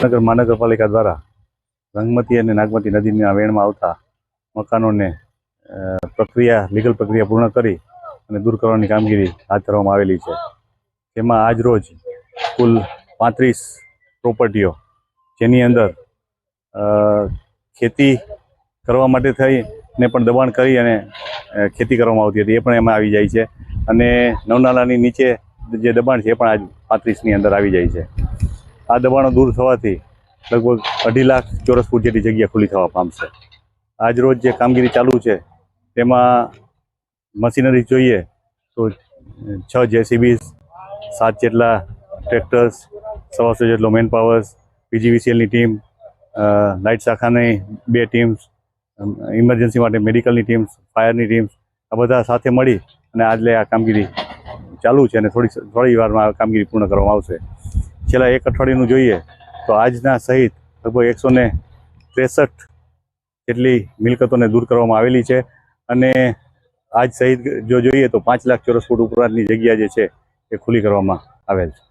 નગર મહાનગરપાલિકા દ્વારા રંગમતી અને નાગમતી નદીના વેણમાં આવતા મકાનોને લીગલ પ્રક્રિયા પૂર્ણ કરી અને દૂર કરવાની કામગીરી હાથ ધરવામાં આવેલી છે. તેમાં આજ રોજ કુલ 35 પ્રોપર્ટીઓ, જેની અંદર ખેતી કરવા માટે થઈને પણ દબાણ કરી અને ખેતી કરવામાં આવતી હતી, એ પણ એમાં આવી જાય છે. અને નવનાલાની નીચે જે દબાણ છે એ પણ આજ 35ની અંદર આવી જાય છે. આ દબાણો દૂર થવાથી લગભગ 2.5 લાખ ચોરસ ફૂટ જેટલી જગ્યા ખુલ્લી થવા પામશે. આજ રોજ જે કામગીરી ચાલુ છે તેમાં મશીનરી જોઈએ તો 6 JCBs, 7 જેટલા ટ્રેક્ટર્સ, 100 જેટલો મેન પાવર્સ, PGVCLની ટીમ, લાઇટ શાખાની 2 ટીમ્સ, ઇમરજન્સી માટે મેડિકલની ટીમ્સ, ફાયરની ટીમ્સ, આ બધા સાથે મળી અને આજે આ કામગીરી ચાલુ છે અને થોડી વારમાં આ કામગીરી પૂર્ણ કરવામાં આવશે. છેલ્લા 1 અઠવાડિયાનું જોઈએ તો આજના સહિત લગભગ 163 જેટલી મિલકતોને દૂર કરવામાં આવેલી છે. અને આજ સહિત જો જોઈએ તો 5 લાખ ચોરસ ફૂટ ઉપરાંતની જગ્યા જે છે એ ખુલ્લી કરવામાં આવેલ છે.